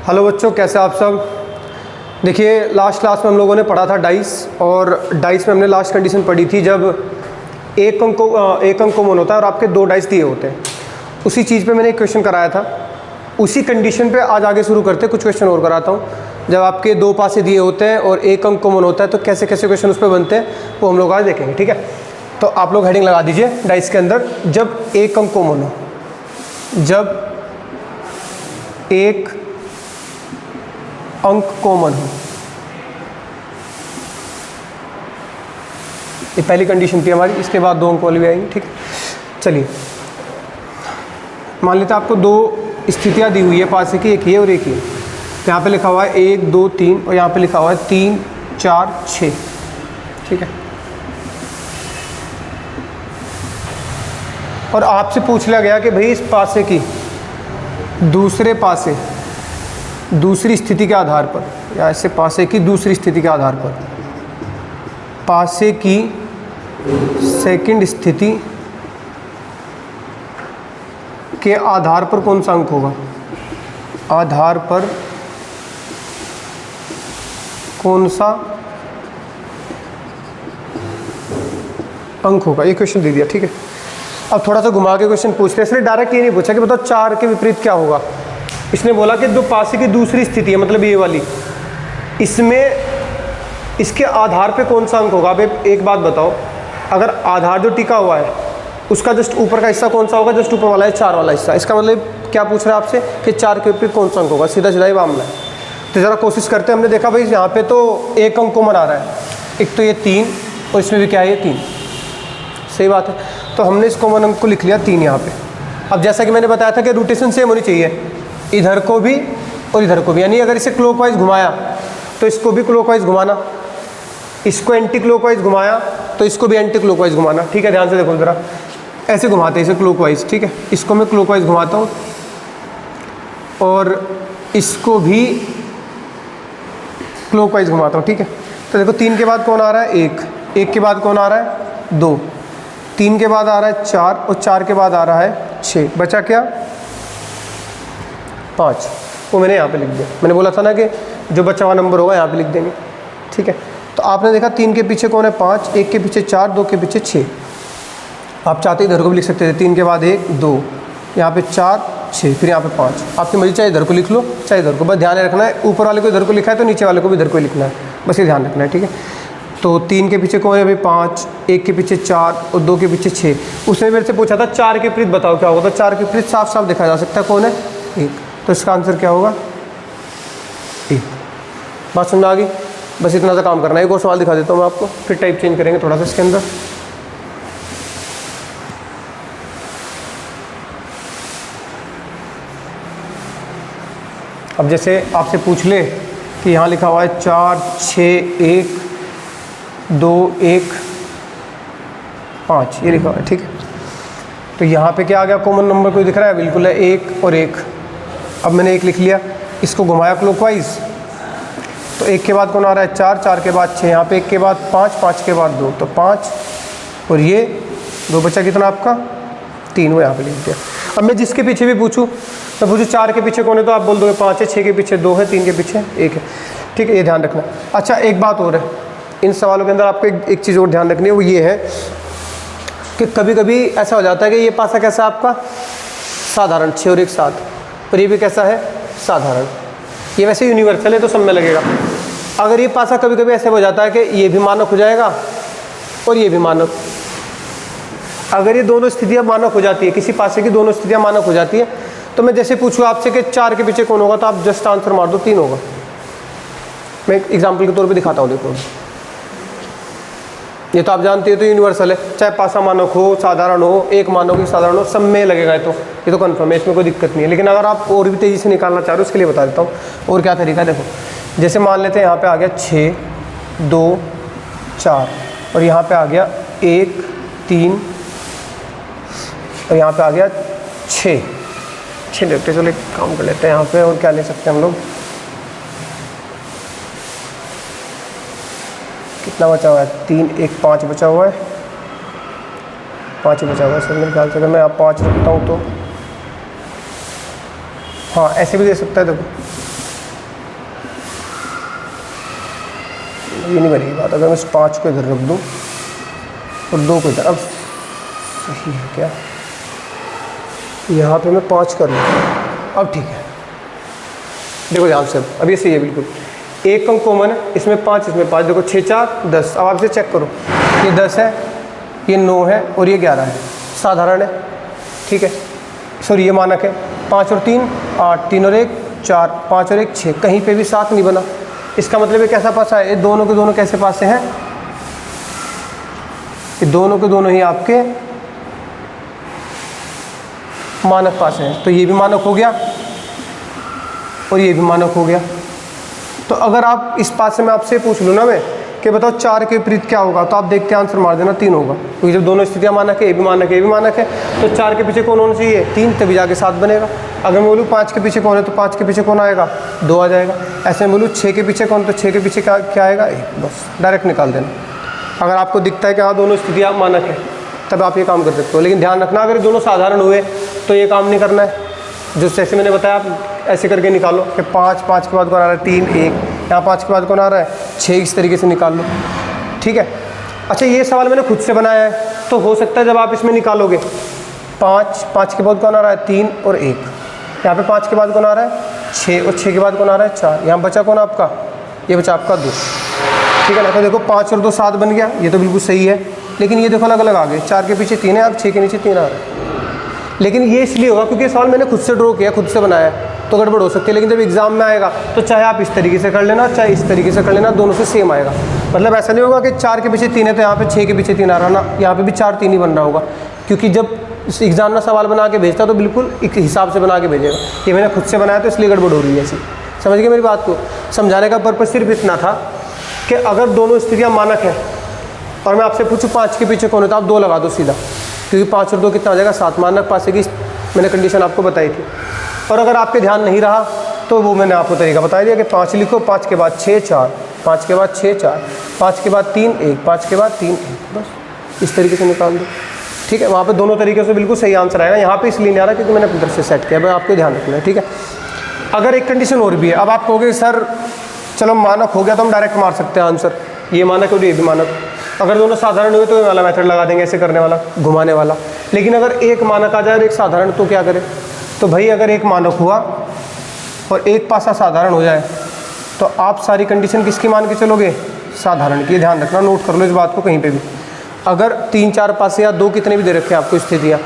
Hello बच्चों, कैसे आप सब। देखिए लास्ट क्लास में हम लोगों ने पढ़ा था डाइस, और डाइस में हमने लास्ट कंडीशन पढ़ी थी जब एक अंक कॉमन होता है और आपके दो डाइस दिए होते हैं। उसी चीज़ पे मैंने एक क्वेश्चन कराया था, उसी कंडीशन पे आज आगे शुरू करते हैं। कुछ क्वेश्चन और कराता हूँ। जब आपके दो पासे दिए होते हैं और एक अंक कॉमन होता है तो कैसे कैसे क्वेश्चन उस पर बनते हैं वो हम लोग आज देखेंगे, ठीक है। तो आप लोग हेडिंग लगा दीजिए डाइस के अंदर, जब एक अंक कॉमन हो। जब एक अंक कॉमन हो, ये पहली कंडीशन थी हमारी। इसके बाद दो अंक वाली भी आएंगी, ठीक है। चलिए मान लेते हैं आपको दो स्थितियां दी हुई है पासे की, एक ये और एक ये। तो यहाँ पे लिखा हुआ है 1 2 3 और यहाँ पे लिखा हुआ है 3 4 6, ठीक है। और आपसे पूछ लिया गया कि भाई इस पासे की दूसरे पासे दूसरी स्थिति के आधार पर, या ऐसे पासे की दूसरी स्थिति के आधार पर, पासे की सेकंड स्थिति के आधार पर कौन सा अंक होगा। आधार पर कौन सा अंक होगा, ये क्वेश्चन दे दिया, ठीक है। अब थोड़ा सा घुमा के क्वेश्चन पूछते हैं। इसने डायरेक्ट ये नहीं पूछा कि बताओ 4 के विपरीत क्या होगा। इसने बोला कि जो पासे की दूसरी स्थिति है, मतलब ये वाली, इसमें इसके आधार पे कौन सा अंक होगा। अब एक बात बताओ, अगर आधार जो टिका हुआ है उसका जस्ट ऊपर का हिस्सा कौन सा होगा। जस्ट ऊपर वाला है 4 वाला हिस्सा। इसका मतलब क्या पूछ रहा है आपसे कि 4 के विपरीत कौन सा अंक होगा। सीधा सीधा ही मामला है। तो ज़रा कोशिश करते हैं। हमने देखा भाई यहाँ पे तो एक अंक कॉमन आ रहा है, एक तो ये 3 और इसमें भी क्या है, ये 3, सही बात है। तो हमने इस कॉमन अंक को लिख लिया 3 यहाँ पे। अब जैसा कि मैंने बताया था कि रोटेशन सेम होनी चाहिए, इधर को भी और इधर को भी। यानी अगर इसे क्लॉकवाइज घुमाया तो इसको भी क्लॉकवाइज घुमाना, इसको एंटी क्लॉकवाइज घुमाया तो इसको भी एंटी क्लॉकवाइज घुमाना, ठीक है। ध्यान से देखो ज़रा, ऐसे घुमाते हैं इसे क्लॉकवाइज, ठीक है। इसको मैं क्लॉकवाइज घुमाता हूँ और इसको भी क्लॉकवाइज घुमाता हूँ, ठीक है। तो देखो 3 के बाद कौन आ रहा है, 1 के बाद कौन आ रहा है, 2, 3 के बाद आ रहा है 4 और 4 के बाद आ रहा है 6, बचा क्या, 5। वो मैंने यहाँ पे लिख दिया। मैंने बोला था ना कि जो बचा हुआ नंबर होगा यहाँ पे लिख देंगे, ठीक है। तो आपने देखा 3 के पीछे कौन है, 5, 1 के पीछे 4, 2 के पीछे 6। आप चाहते इधर को भी लिख सकते थे, 3 के बाद 1 2, यहाँ पे 4 6, फिर यहाँ पे 5। आपकी मर्जी, चाहे इधर को लिख लो चाहे इधर को, बस ध्यान रखना है ऊपर वाले को इधर को लिखा है तो नीचे वाले को भी इधर को लिखना है, बस ये ध्यान रखना है, ठीक है। तो 3 के पीछे कौन है भाई, 5, 1 के पीछे 4 और 2 के पीछे 6। उसने मेरे से पूछा था 4 के विपरीत बताओ क्या होगा। तो 4 के विपरीत साफ साफ देखा जा सकता है, कौन है, 1। तो इसका आंसर क्या होगा, 1। बात समझ आ गई। बस इतना सा काम करना है। एक और सवाल दिखा देता हूँ मैं आपको, फिर टाइप चेंज करेंगे थोड़ा सा इसके अंदर। अब जैसे आपसे पूछ ले कि यहाँ लिखा हुआ है 4 6 1 2 1 5, ये लिखा हुआ है, ठीक है। तो यहाँ पे क्या आ गया, कॉमन नंबर कोई दिख रहा है, बिल्कुल है, 1 और 1। अब मैंने 1 लिख लिया, इसको घुमाया क्लॉकवाइज तो 1 के बाद कौन आ रहा है, 4, 4 के बाद 6, यहाँ पे 1 के बाद 5, 5 के बाद 2, तो 5 और ये 2 बचा कितना आपका, 3, वो यहाँ पे लिख दिया। अब मैं जिसके पीछे भी पूछूँ, मैं पूछूँ 4 के पीछे कौन है तो आप बोल दोगे 5 है, 6 के पीछे 2 है, 3 के पीछे 1 है, ठीक है। ये ध्यान रखना। अच्छा एक बात और है, इन सवालों के अंदर आपको एक चीज़ और ध्यान रखनी है, वो ये है कि कभी कभी ऐसा हो जाता है कि ये पासा कैसा है आपका, साधारण 6 और 1 7, और ये भी कैसा है, साधारण। ये वैसे यूनिवर्सल है तो सब में लगेगा। अगर ये पासा कभी कभी ऐसे हो जाता है कि ये भी मानक हो जाएगा और ये भी मानक, अगर ये दोनों स्थितियां मानक हो जाती है, किसी पासे की दोनों स्थितियां मानक हो जाती है, तो मैं जैसे पूछूँ आपसे कि 4 के पीछे कौन होगा तो आप जस्ट आंसर मार दो, 3 होगा। मैं एक एग्जाम्पल के तौर पे दिखाता हूँ, देखो ये तो आप जानते हो तो यूनिवर्सल है, चाहे पासा मानक हो, साधारण हो, एक मानक हो, साधारण हो, सब में लगेगा। तो ये तो कन्फर्म है, इसमें कोई दिक्कत नहीं है। लेकिन अगर आप और भी तेज़ी से निकालना चाह रहे हो उसके लिए बता देता हूँ और क्या तरीका है। देखो जैसे मान लेते हैं यहाँ पे आ गया 6 2 4 और यहाँ पे आ गया 1 3 और यहाँ पे आ गया 6 देखते, चलो एक काम कर लेते हैं यहाँ पे, और क्या ले सकते हैं हम लोग, कितना बचा हुआ है, 3 1 5 बचा हुआ है, 5 बचा हुआ है सर मेरे ख्याल से। अगर मैं आप 5 रखता हूँ तो हाँ ऐसे भी दे सकता है। देखो अच्छा ये नहीं बनेगी बात। अगर मैं इस 5 को इधर रख दूँ और 2 को इधर, अब सही है क्या? यहाँ पे मैं 5 कर लूँ, अब ठीक है। देखो ध्यान से, अब ये सही है बिल्कुल। एक अंक कॉमन है, इसमें 5 इसमें 5, देखो 6 4 10। अब आप इसे चेक करो, ये 10 है, ये 9 है और ये 11 है, साधारण है, ठीक है। सॉरी ये मानक है। 5 और 3 8, 3 और 1 4, 5 और 1 6, कहीं पे भी 7 नहीं बना। इसका मतलब ये कैसा पासा है? ये दोनों के दोनों कैसे पासे हैं? ये दोनों के दोनों ही आपके मानक पासे हैं। तो ये भी मानक हो गया और ये भी मानक हो गया। तो अगर आप इस पास से मैं आपसे पूछ लूँ ना मैं कि बताओ 4 के विपरीत क्या होगा, तो आप देखते हैं आंसर मार देना 3 होगा, क्योंकि जब दोनों स्थितियाँ मानक है, ये भी मानक है ये भी मानक है, तो 4 के पीछे कौन होना चाहिए? 3, तभी जाके 7 बनेगा। अगर मैं बोलूँ 5 के पीछे कौन है, तो 5 के पीछे कौन आएगा? 2 आ जाएगा। ऐसे में बोलूँ 6 के पीछे कौन, तो 6 के पीछे क्या आएगा? 1। बस डायरेक्ट निकाल देना। अगर आपको दिखता है कि हाँ दोनों स्थितियाँ मानक है, तब आप ये काम कर सकते हो। लेकिन ध्यान रखना, अगर दोनों साधारण हुए तो ये काम नहीं करना है। जो जैसे मैंने बताया, आप ऐसे करके निकालो कि 5 के बाद कौन आ रहा है? 3 1, यहाँ 5 के बाद कौन आ रहा है? 6, इस तरीके से निकाल लो, ठीक है। अच्छा ये सवाल मैंने खुद से बनाया है, तो हो सकता है जब आप इसमें निकालोगे 5 के बाद कौन आ रहा है? 3 और 1, यहाँ पे 5 के बाद कौन आ रहा है? 6 और 6 के बाद कौन आ रहा है? 4, यहाँ बचा कौन आपका? ये बचा आपका 2, ठीक है ना। तो देखो 5 और 2 7 बन गया, ये तो बिल्कुल सही है। लेकिन ये देखो अलग अलग आ गए, 4 के पीछे 3 है, अब 6 के नीचे 3 आ रहा है। लेकिन ये इसलिए होगा क्योंकि सवाल मैंने खुद से ड्रॉ किया, खुद से बनाया, तो गड़बड़ हो सकती है। लेकिन जब एग्जाम में आएगा तो चाहे आप इस तरीके से कर लेना, चाहे इस तरीके से कर लेना, दोनों से सेम आएगा। मतलब ऐसा नहीं होगा कि 4 के पीछे 3 है तो यहाँ पे 6 के पीछे 3 आ रहा ना, यहाँ पे भी 4 3 ही बन रहा होगा। क्योंकि जब एग्जाम में सवाल बना के भेजता तो बिल्कुल एक हिसाब से बना के भेजेगा। ये मैंने खुद से बनाया तो इसलिए गड़बड़ हो रही है ऐसी। समझ गए मेरी बात को? समझाने का पर्पज़ सिर्फ इतना था कि अगर दोनों स्थितियाँ मानक हैं और मैं आपसे पूछूँ 5 के पीछे कौन है, तो आप 2 लगा दो सीधा, क्योंकि 5 और 2 कितना हो जाएगा? 7। मानक पासे की मैंने कंडीशन आपको बताई थी। और अगर आपके ध्यान नहीं रहा तो वो मैंने आपको तरीका बता दिया कि 5 लिखो, 5 के बाद 6 4, 5 के बाद 6 4, 5 के बाद 3 1, 5 के बाद 3 1, बस इस तरीके से निकाल दो, ठीक है। वहाँ पे दोनों तरीके से बिल्कुल सही आंसर आएगा। यहाँ पे इसलिए नहीं आ रहा क्योंकि मैंने अपनी तरफ से सेट किया, भाई आपको ध्यान रखना है, ठीक है। अगर एक कंडीशन और भी है, अब आप कहोगे सर चलो मानक हो गया तो हम डायरेक्ट मार सकते हैं आंसर, ये मानक और ये भी मानक। अगर दोनों साधारण हुए तो ये वाला मेथड लगा देंगे, ऐसे करने वाला, घुमाने वाला। लेकिन अगर एक मानक आ जाए और एक साधारण, तो क्या करें? तो भाई अगर एक मानक हुआ और एक पासा साधारण हो जाए तो आप सारी कंडीशन किसकी मान के चलोगे? साधारण की। ध्यान रखना, नोट कर लो इस बात को कहीं पे भी। अगर 3 4 पासे या 2 कितने भी दे रखे हैं आपको स्थितियाँ,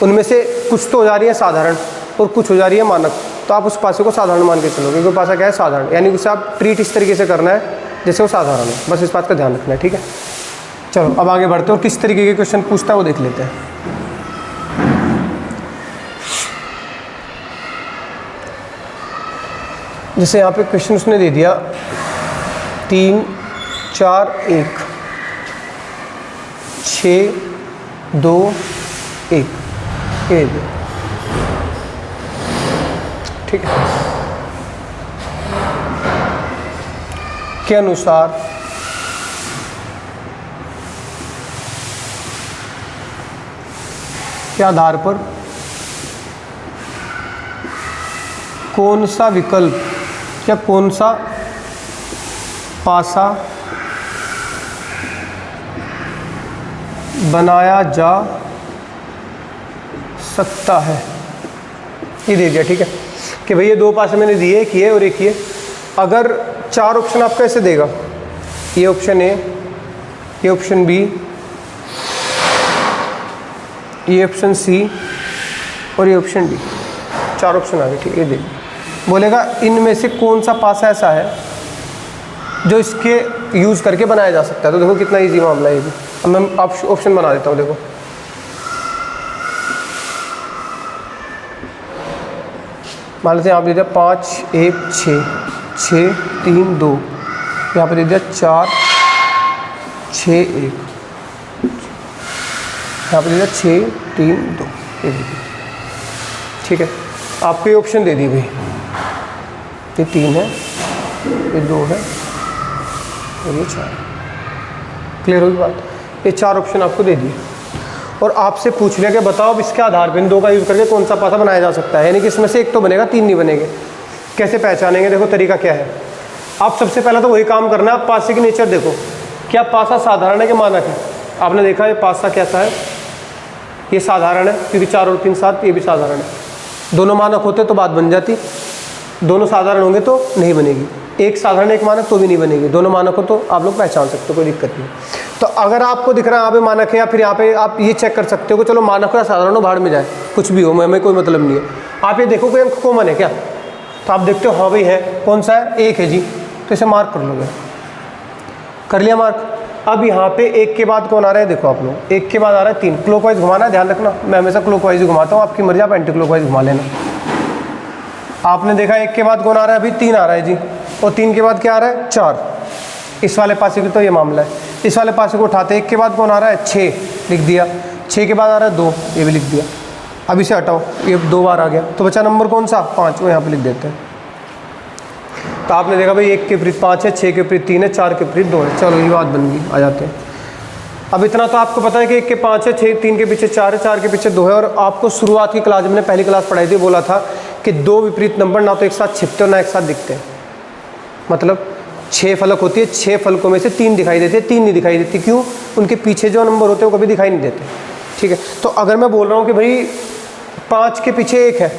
उनमें से कुछ तो हो जा रही है साधारण और कुछ हो जा रही है मानक, तो आप उस पासे को साधारण मान के चलोगे, क्योंकि पासा क्या है? साधारण। यानी उसे आप ट्रीट इस तरीके से करना है जैसे वो साधारण है, बस इस बात का ध्यान रखना है, ठीक है। चलो अब आगे बढ़ते हैं और किस तरीके के क्वेश्चन पूछता है वो देख लेते हैं। जैसे यहाँ पे क्वेश्चन उसने दे दिया 3 4 1 6 2 1, ये दे, ठीक है। के अनुसार के आधार पर कौन सा विकल्प या कौन सा पासा बनाया जा सकता है, ये दे दिया, ठीक है। कि भाई ये 2 पासे मैंने दिए, एक ये और एक ये। अगर 4 ऑप्शन आपको ऐसे देगा, ये ऑप्शन ए, ये ऑप्शन बी, ये ऑप्शन सी और ये ऑप्शन डी, 4 ऑप्शन आ गए, ठीक है। ये देखिए बोलेगा इनमें से कौन सा पासा ऐसा है जो इसके यूज़ करके बनाया जा सकता है। तो देखो कितना इजी मामला है ये भी। अब मैं ऑप्शन बना देता हूँ, देखो मान लेते हैं आप दे दिया 5 1 6 6 3 2, यहाँ पे दे दिया 4 6 1, यहाँ पे दे दिया 6 3 2, ये देखिए, ठीक है। आपको ये ऑप्शन दे दी भाई, ये 3 है, ये 2 है और ये 4। क्लियर होगी बात? ये 4 ऑप्शन आपको दे दिए और आपसे पूछ लिया कि बताओ अब इसके आधार पर इन 2 का यूज़ करके कौन सा पासा बनाया जा सकता है। यानी कि इसमें से एक तो बनेगा, 3 नहीं बनेंगे। कैसे पहचानेंगे? देखो तरीका क्या है। आप सबसे पहले तो वही काम करना है, आप पासे की नेचर देखो, क्या पासा साधारण है कि मानक है। आपने देखा ये पासा कैसा है, ये साधारण है क्योंकि 4 और 3 7, ये भी साधारण है। दोनों मानक होते तो बात बन जाती, दोनों साधारण होंगे तो नहीं बनेगी। एक साधारण एक मानक तो भी नहीं बनेगी, दोनों मानक हो तो आप लोग पहचान सकते हो, कोई दिक्कत नहीं। तो अगर आपको दिख रहा है यहाँ पे मानक है, या फिर यहाँ पे आप ये चेक कर सकते हो कि चलो मानक हो या साधारण हो, भाड़ में जाए, कुछ भी हो, हमें कोई मतलब नहीं है। आप ये देखो कोई अंक कॉमन है क्या, तो आप देखते हो हाँ भाई है, कौन सा है, 1 है जी, तो इसे मार्क कर लोगे। कर लिया मार्क। अब यहाँ पे 1 के बाद कौन आ रहा है, देखो आप लोग 1 के बाद आ रहा है 3, क्लॉकवाइज घुमाना है, ध्यान रखना, मैं हमेशा क्लॉकवाइज ही घुमाता हूँ, आपकी मर्जी, आप एंटी क्लॉकवाइज घुमा लेना। आपने देखा 1 के बाद कौन आ रहा है, अभी 3 आ रहा है जी, और 3 के बाद क्या आ रहा है, 4। इस वाले पासे की तो ये मामला है। इस वाले पासे को उठाते, 1 के बाद कौन आ रहा है, 6 लिख दिया, 6 के बाद आ रहा है 2, ये भी लिख दिया। अब इसे हटाओ, ये 2 बार आ गया, तो बचा नंबर कौन सा, 5, वो यहाँ पे लिख देते हैं। तो आपने देखा भाई 1 के विपरीत 5 है, 6 के विपरीत 3 है, 4 के विपरीत 2 है। चलो ये बात बन गई, आ जाते हैं। अब इतना तो आपको पता है कि 1 के 5 है, 3 के पीछे 4 है, 4 के पीछे 2 है। और आपको शुरुआत की क्लास, मैंने पहली क्लास पढ़ाई थी, बोला था कि 2 विपरीत नंबर ना तो एक साथ छिपते और ना एक साथ दिखते हैं। मतलब 6 फलक होती है, 6 फलकों में से 3 दिखाई देते हैं, 3 नहीं दिखाई देती। क्यों, उनके पीछे जो नंबर होते हैं वो कभी दिखाई नहीं देते। ठीक है, तो अगर मैं बोल रहा हूँ कि भाई 5 के पीछे 1 है,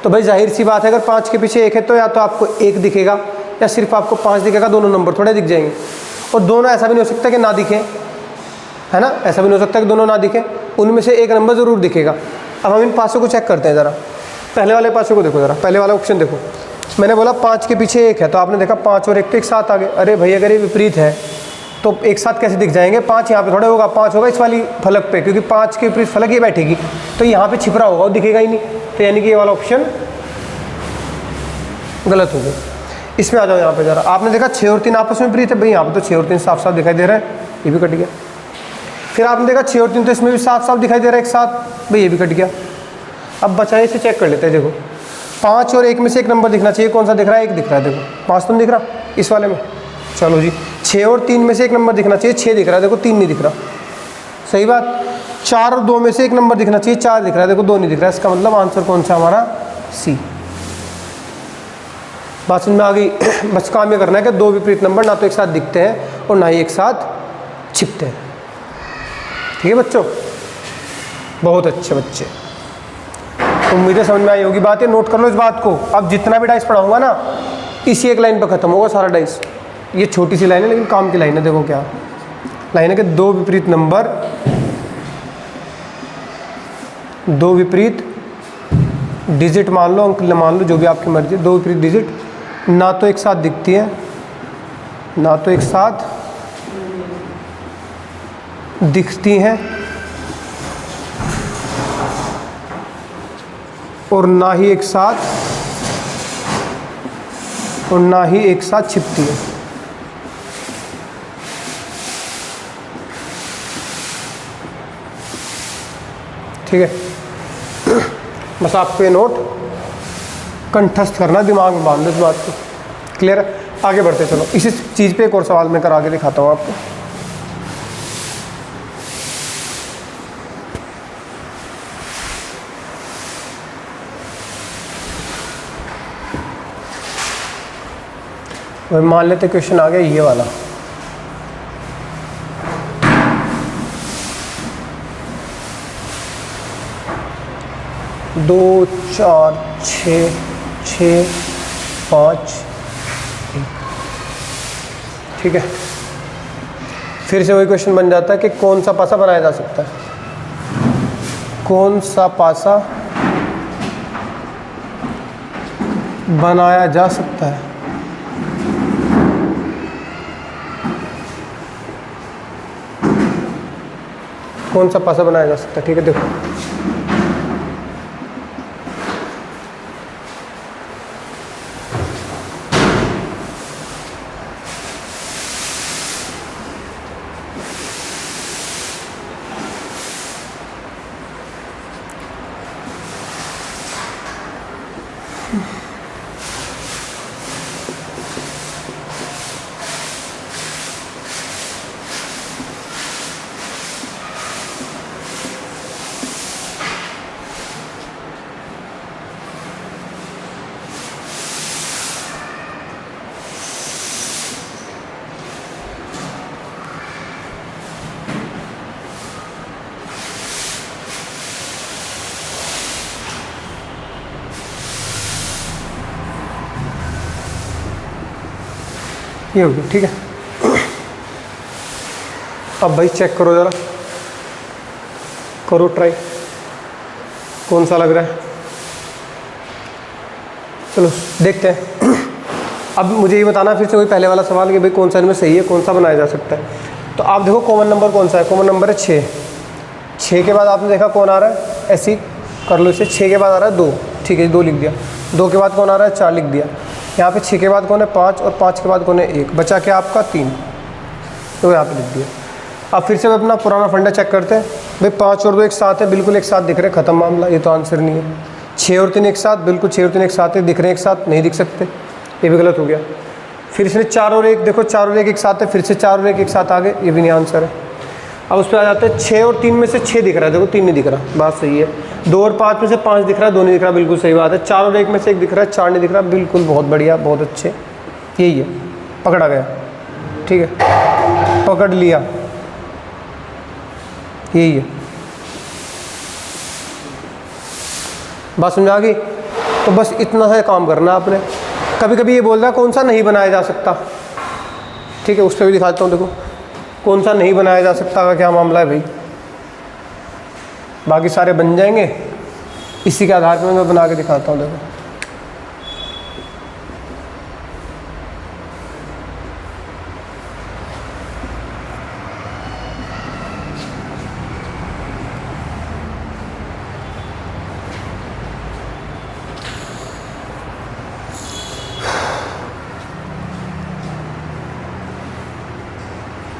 तो भाई जाहिर सी बात है अगर 5 के पीछे 1 है तो या तो आपको 1 दिखेगा या सिर्फ आपको 5 दिखेगा, दोनों नंबर थोड़े दिख जाएंगे। और दोनों ऐसा भी नहीं हो सकता कि ना दिखे, है ना, ऐसा भी नहीं हो सकता कि दोनों ना दिखे, उनमें से एक नंबर ज़रूर दिखेगा। अब हम इन पासों को चेक करते हैं ज़रा। पहले वाले पासों को देखो ज़रा, पहले वाला ऑप्शन देखो। मैंने बोला 5 के पीछे 1 है, तो आपने देखा 5 और 1 तो एक साथ आ गए। अरे भाई अगर ये विपरीत है तो एक साथ कैसे दिख जाएंगे, 5 यहाँ पे थोड़े होगा, 5 होगा इस वाली फलक पे, क्योंकि 5 के विपरीत फलक ये बैठेगी, तो यहाँ पे छिप रहा होगा, वो दिखेगा ही नहीं। तो यानी कि ये वाला ऑप्शन गलत हो गया। इसमें आ जाओ यहाँ पे ज़रा। आपने देखा 6 और 3 आपस में विपरीत है, भाई यहाँ पे तो 6 और 3 साफ साफ दिखाई दे रहा है, ये भी कट गया। फिर आपने देखा 6 और 3 तो इसमें भी साफ साफ दिखाई दे रहा है एक साथ, भाई ये भी कट गया। अब बचाए, इसे चेक कर लेते हैं। देखो 5 और 1 में से एक नंबर दिखना चाहिए, कौन सा दिख रहा है, 1 दिख रहा है। देखो 5 तो नहीं दिख रहा इस वाले में, चलो जी। 6 और 3 में से एक नंबर दिखना चाहिए, 6 दिख रहा है, देखो 3 नहीं दिख रहा, सही बात। 4 और 2 में से एक नंबर दिखना चाहिए, 4 दिख रहा है, देखो 2 नहीं दिख रहा है। इसका मतलब आंसर कौन सा हमारा, सी। बात समझ में आ गई। बस काम ये करना है कि 2 विपरीत नंबर ना तो एक साथ दिखते हैं और ना ही एक साथ छिपते हैं। ठीक है बच्चों, बहुत अच्छे बच्चे, उम्मीद है समझ में आई होगी बात। ये नोट कर लो इस बात को। अब जितना भी डाइस पढ़ाऊंगा ना, इसी एक लाइन पर खत्म होगा सारा डाइस। ये छोटी सी लाइन है लेकिन काम की लाइन है। देखो क्या लाइन है कि 2 विपरीत नंबर, 2 विपरीत डिजिट मान लो, अंक मान लो, जो भी आपकी मर्जी, 2 विपरीत डिजिट ना तो एक साथ दिखती है, ना तो एक साथ दिखती हैं, और ना ही एक साथ छिपती है। ठीक है, बस आपको ये नोट कंठस्थ करना, दिमाग में बांध दो इस बात को। क्लियर है, आगे बढ़ते चलो। इसी चीज़ पे एक और सवाल मैं करा के दिखाता हूँ आपको। वही मान लेते क्वेश्चन आ गया ये वाला। दो 4 6 6 5 1। ठीक है, फिर से वही क्वेश्चन बन जाता है कि कौन सा पासा बनाया जा सकता है, कौन सा पासा बनाया जा सकता है। कौन सा पासा बनाया जा सकता है। ठीक है, देखो ये हो गया, ठीक है। अब भाई चेक करो ज़रा, करो ट्राई, कौन सा लग रहा है। चलो देखते हैं। अब मुझे ये बताना फिर से वही पहले वाला सवाल कि भाई कौन सा इनमें सही है, कौन सा बनाया जा सकता है। तो आप देखो कॉमन नंबर कौन सा है, कॉमन नंबर है 6। 6 के बाद आपने देखा कौन आ रहा है, ऐसे ही कर लो इसे। 6 के बाद आ रहा है 2, ठीक है 2 लिख दिया। 2 के बाद कौन आ रहा है, 4 लिख दिया। यहाँ पे 6 के बाद कौन है, 5, और 5 के बाद कौन है, 1। बचा क्या आपका 3, तो यहाँ पे लिख दिया। अब फिर से अपना पुराना फंडा चेक करते हैं। भाई 5 और 2 एक साथ है, बिल्कुल एक साथ दिख रहे, ख़त्म मामला, ये तो आंसर नहीं है। 6 और 3 एक साथ, बिल्कुल 6 और 3 एक साथ है, दिख रहे हैं एक साथ, नहीं दिख सकते, ये भी गलत हो गया। फिर इसने 4 और 1, देखो 4 और 1 एक साथ है, फिर से 4 और 1 एक साथ आ गए, ये भी नहीं आंसर है। अब उस पर आ जाते हैं 6 और 3 में से 6 दिख रहा है, देखो 3 नहीं दिख रहा, बात सही है। 2 और 5 में से 5 दिख रहा है, 2 नहीं दिख रहा, बिल्कुल सही बात है। 4 और 1 में से 1 दिख रहा है, 4 नहीं दिख रहा, बिल्कुल बहुत बढ़िया, बहुत अच्छे, यही है, पकड़ा गया, ठीक है, पकड़ लिया, यही है। बात समझ आ गई? तो बस इतना सा काम करना आपने। कभी कभी ये बोल रहा है कौन सा नहीं बनाया जा सकता, ठीक है, उस पर भी दिखाता हूँ। देखो कौन सा नहीं बनाया जा सकता का क्या मामला है भाई, बाकी सारे बन जाएंगे, इसी के आधार पर मैं बना के दिखाता हूँ। देखो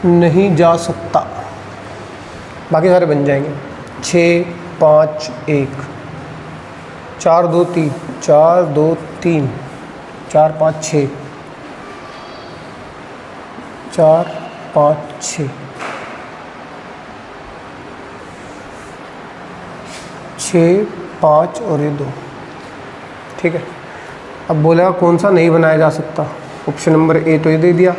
नहीं जा सकता, बाकी सारे बन जाएंगे। 6, 5, 1, 4, 2, 3, 4, 2, 3, 4, 5, 6, 4, 5, 6, 6, 5 और ये 2, ठीक है। अब बोलेगा कौन सा नहीं बनाया जा सकता, ऑप्शन नंबर ए तो ये दे दिया,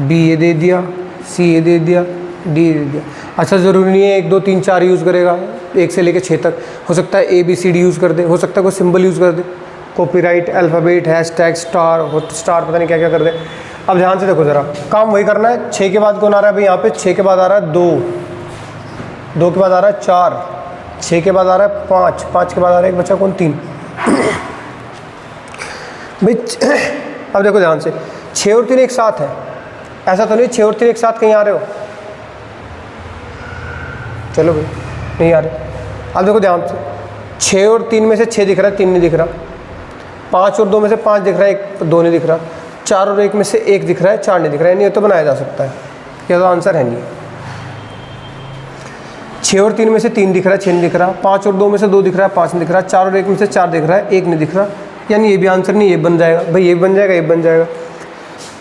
बी ये दे दिया, सी ये दे दिया, डी ये दे दिया। अच्छा ज़रूरी नहीं है 1, 2, 3, 4 यूज़ करेगा, 1 से लेकर 6 तक हो सकता है, A B C D use कर दे, हो सकता है कोई सिंबल यूज़ कर दे, copyright, alphabet, hashtag, star, star पता नहीं क्या क्या कर दे। अब ध्यान से देखो ज़रा, काम वही करना है। 6 के बाद कौन आ रहा है भाई, यहाँ पे 6 के बाद आ रहा है 2, 2 के बाद आ रहा है 4, 6 के बाद आ रहा है 5, 5 के बाद आ रहा है एक बच्चा कौन, 3 भाई। अब देखो ध्यान से, 6 और 3 एक साथ है, ऐसा तो नहीं 6 और 3 एक साथ कहीं आ रहे हो, चलो भाई नहीं आ रहे। अब देखो ध्यान से, 6 और 3 में से 6 दिख रहा है, 3 नहीं दिख रहा। 5 और 2 में से 5 दिख रहा है, 1, 2 नहीं दिख रहा। 4 और 1 में से 1 दिख रहा है, 4 नहीं दिख रहा है, नहीं तो बनाया जा सकता है, यह तो आंसर है नहीं। 6 और 3 में से 3 दिख रहा है, 6 नहीं दिख रहा। 5 और 2 में से 2 दिख रहा है, 5 नहीं दिख रहा। 4 और 1 में से 4 दिख रहा है, 1 नहीं दिख रहा, यानी ये भी आंसर नहीं, ये बन जाएगा भाई, ये बन जाएगा, ये बन जाएगा।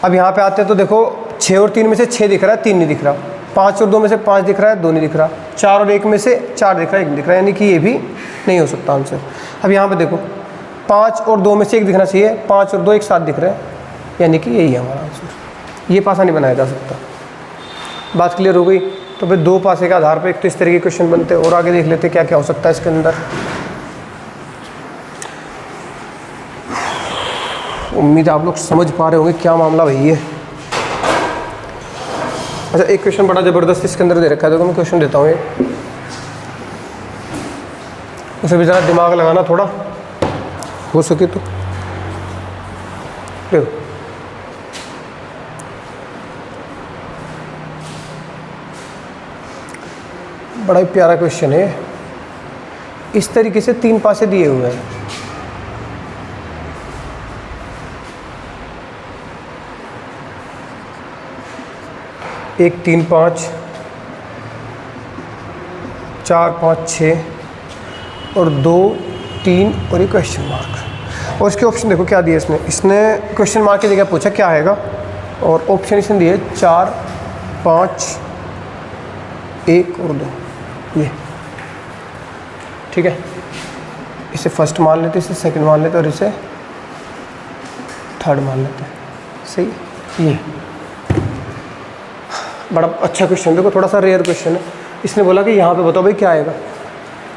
अब यहाँ पे आते हैं तो देखो 6 और 3 में से 6 दिख रहा है, 3 नहीं दिख रहा। 5 और 2 में से 5 दिख रहा है, 2 नहीं दिख रहा। 4 और 1 में से 4 दिख रहा है, 1 नहीं दिख रहा, यानी कि ये भी नहीं हो सकता आंसर। अब यहाँ पे देखो 5 और 2 में से 1 दिखना चाहिए, 5 और 2 एक साथ दिख रहे हैं, यानी कि यही है हमारा आंसर। ये पासा नहीं बनाया जा सकता। बात क्लियर हो गई? तो फिर 2 पासे के आधार पर एक तो इस तरह के क्वेश्चन बनते हैं, और आगे देख लेते क्या क्या हो सकता है इसके अंदर। उम्मीद आप लोग समझ पा रहे होंगे क्या मामला भाई है। अच्छा एक क्वेश्चन बड़ा ज़बरदस्त इसके अंदर दे रखा है, देखो मैं क्वेश्चन देता हूँ, उसे भी ज़रा दिमाग लगाना थोड़ा हो सके तो। देखो बड़ा ही प्यारा क्वेश्चन है, इस तरीके से 3 पासे दिए हुए हैं। एक 3, 5, 4, 5, 6 और 2, 3 और एक क्वेश्चन मार्क। और इसके ऑप्शन देखो क्या दिए इसने क्वेश्चन मार्क की जगह पूछा क्या आएगा, और ऑप्शन इसने दिए 4, 5, 1 और 2, ये ठीक है। इसे फर्स्ट मान लेते, इसे सेकंड मान लेते और इसे थर्ड मान लेते हैं, सही। ये बड़ा अच्छा क्वेश्चन, देखो थोड़ा सा रेयर क्वेश्चन है। इसने बोला कि यहाँ पे बताओ भाई क्या आएगा,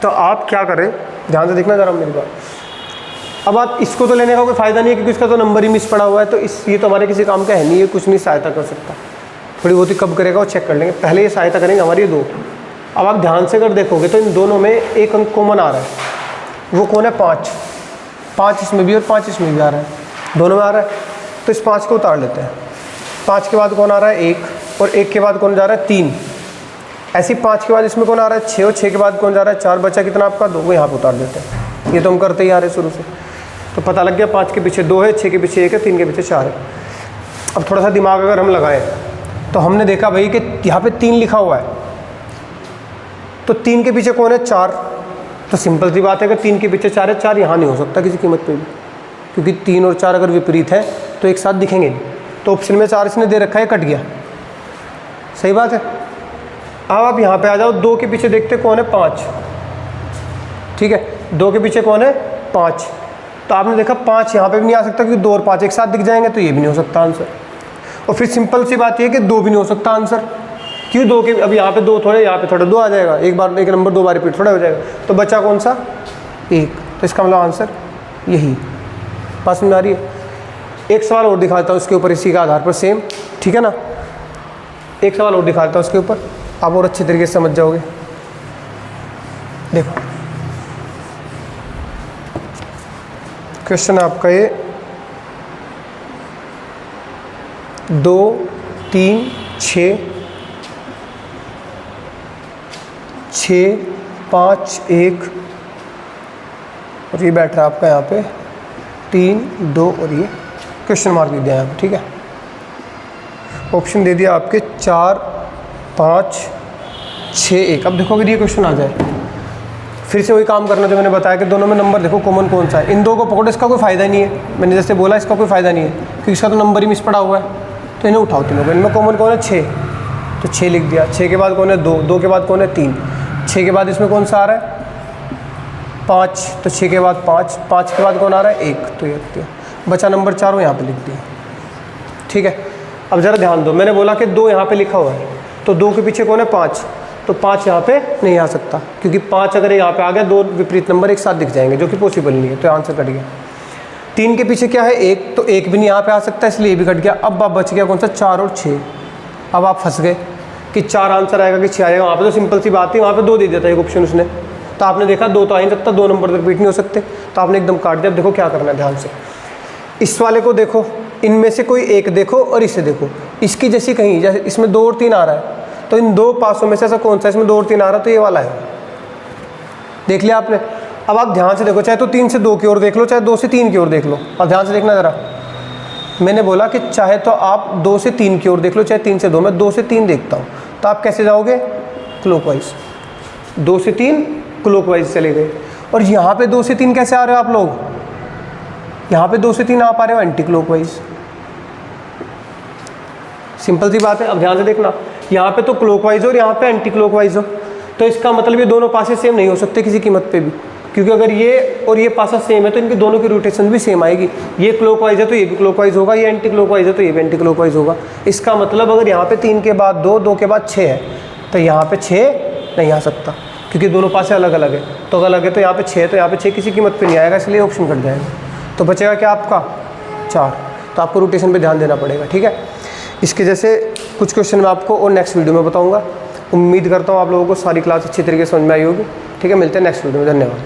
तो आप क्या करें, ध्यान से देखना ज़रा मेरी बात। अब आप इसको तो लेने का कोई फ़ायदा नहीं है क्योंकि इसका तो नंबर ही मिस पड़ा हुआ है, तो ये तो हमारे किसी काम का है नहीं, ये कुछ नहीं सहायता कर सकता। थोड़ी बहुत ही कब करेगा वो चेक कर लेंगे, पहले ये सहायता करेंगे हमारी ये 2। अब आप ध्यान से अगर देखोगे तो इन दोनों में एक अंक कॉमन आ रहा है, वो कौन है 5। 5 इसमें भी और 5 इसमें भी आ रहा है, दोनों में आ रहा है। तो इस 5 को उतार लेते हैं। 5 के बाद कौन आ रहा है 1, और 1 के बाद कौन जा रहा है 3। ऐसे 5 के बाद इसमें कौन आ रहा है 6, और 6 के बाद कौन जा रहा है 4। बचा कितना आपका 2, वो यहाँ पर उतार देते हैं। ये तो हम करते ही आ रहे शुरू से, तो पता लग गया 5 के पीछे 2 है, 6 के पीछे 1 है, 3 के पीछे 4 है। अब थोड़ा सा दिमाग अगर हम लगाएं तो हमने देखा भाई कि यहाँ पे 3 लिखा हुआ है, तो 3 के पीछे कौन है 4। तो सिंपल सी बात है, अगर 3 के पीछे 4 है, 4 यहाँ नहीं हो सकता किसी कीमत पे भी, क्योंकि 3 और 4 अगर विपरीत है तो एक साथ दिखेंगे नहीं। तो ऑप्शन में 4 इसने दे रखा है, कट गया। सही बात है। अब आप यहाँ पे आ जाओ, 2 के पीछे देखते कौन है 5। ठीक है, 2 के पीछे कौन है 5। तो आपने देखा 5 यहाँ पे भी नहीं आ सकता क्योंकि 2 और 5 एक साथ दिख जाएंगे, तो ये भी नहीं हो सकता आंसर। और फिर सिंपल सी बात ये है कि 2 भी नहीं हो सकता आंसर, क्यों 2 के, अब यहाँ पे 2 थोड़े, यहाँ पे थोड़ा 2 आ जाएगा, एक बार एक नंबर 2 बार रिपीट थोड़ा हो जाएगा। तो बचा कौन सा 1, तो इसका मतलब आंसर यही। पास में आ रही है। एक सवाल और दिखाता हूँ इसके ऊपर, इसी के आधार पर सेम, ठीक है ना। एक सवाल और दिखाता हूँ इसके ऊपर, आप और अच्छे तरीके से समझ जाओगे। देखो क्वेश्चन है आपका ये 2 3 6 6 5 1, और ये बैठ रहा है आपका यहाँ पे 3 2, और ये क्वेश्चन मार्क दे दिया यहाँ पे। ठीक है, ऑप्शन दे दिया आपके 4 5 6 1। अब देखो अगर ये क्वेश्चन आ जाए, फिर से वही काम करना जो मैंने बताया कि दोनों में नंबर देखो कॉमन कौन सा है। इन 2 को पकड़ो, इसका कोई फ़ायदा नहीं है, मैंने जैसे बोला इसका कोई फ़ायदा नहीं है क्योंकि इसका तो नंबर ही मिस पड़ा हुआ है। तो इन्हें उठाओ तीनों को, इनमें कॉमन कौन है 6, तो 6 लिख दिया। 6 के बाद कौन है 2, 2 के बाद कौन है 3, 6 के बाद इसमें कौन सा आ रहा है 5, तो 6 के बाद 5, 5 के बाद कौन आ रहा है 1, तो ये लिख दिया। बचा नंबर 4, वो यहाँ पे लिख दिया। ठीक है, अब ज़रा ध्यान दो, मैंने बोला कि 2 यहाँ पे लिखा हुआ है, तो 2 के पीछे कौन है 5, तो 5 यहाँ पे नहीं आ सकता क्योंकि 5 अगर यहाँ पे आ गया 2 विपरीत नंबर एक साथ दिख जाएंगे, जो कि पॉसिबल नहीं है, तो आंसर कट गया। 3 के पीछे क्या है 1, तो 1 भी नहीं यहाँ पे आ सकता, इसलिए ये भी कट गया। अब आप बच गया कौन सा 4 और 6। अब आप फंस गए कि 4 आंसर आएगा कि 6 आएगा। वहाँ पे तो सिंपल सी बात थी, वहाँ पे 2 दे देता है एक ऑप्शन उसने, तो आपने देखा 2 तो आ ही नहीं सकता, 2 नंबर रिपीट नहीं हो सकते, तो आपने एकदम काट दिया। अब देखो क्या करना है ध्यान से, इस वाले को देखो, इनमें से कोई एक देखो और इसे देखो, इसकी जैसी कहीं, जैसे इसमें 2 और 3 आ रहा है, तो इन 2 पासों में से ऐसा कौन सा इसमें 2 और 3 आ रहा है, तो ये वाला है। देख लिया आपने। अब आप ध्यान से देखो, चाहे तो 3 से 2 की ओर देख लो, चाहे 2 से 3 की ओर देख लो। और ध्यान से देखना ज़रा, मैंने बोला कि चाहे तो आप 2 से 3 की ओर देख लो, चाहे 3 से 2। मैं 2 से 3 देखता हूँ, तो आप कैसे जाओगे क्लॉकवाइज, 2 से 3 क्लॉकवाइज चले गए। और यहाँ पे 2 से 3 कैसे आ रहे हो आप लोग, यहाँ पे 2 से 3 आ पा रहे हो एंटी क्लॉकवाइज। सिंपल सी बात है। अब ध्यान से देखना, यहाँ पे तो क्लॉकवाइज हो और यहाँ पे एंटी क्लॉकवाइज हो, तो इसका मतलब ये दोनों पासे सेम नहीं हो सकते किसी कीमत पे भी, क्योंकि अगर ये और ये पासा सेम है तो इनके दोनों की रोटेशन भी सेम आएगी। ये क्लॉकवाइज है तो ये भी क्लॉकवाइज होगा, ये एंटी क्लॉकवाइज है तो ये भी एंटी क्लॉकवाइज होगा। इसका मतलब अगर यहाँ पे 3 के बाद 2, 2 के बाद 6 है, तो यहाँ पे 6 नहीं आ सकता क्योंकि दोनों पासे अलग अलग है। तो अलग है तो यहाँ पे 6, तो यहाँ पे 6 किसी कीमत पर नहीं आएगा, इसलिए ऑप्शन कट जाएगा। तो बचेगा क्या आपका 4। तो आपको रोटेशन पे ध्यान देना पड़ेगा। ठीक है, इसके जैसे कुछ क्वेश्चन मैं आपको और नेक्स्ट वीडियो में बताऊंगा। उम्मीद करता हूँ आप लोगों को सारी क्लास अच्छी तरीके से समझ में आई होगी। ठीक है, मिलते हैं नेक्स्ट वीडियो में। धन्यवाद।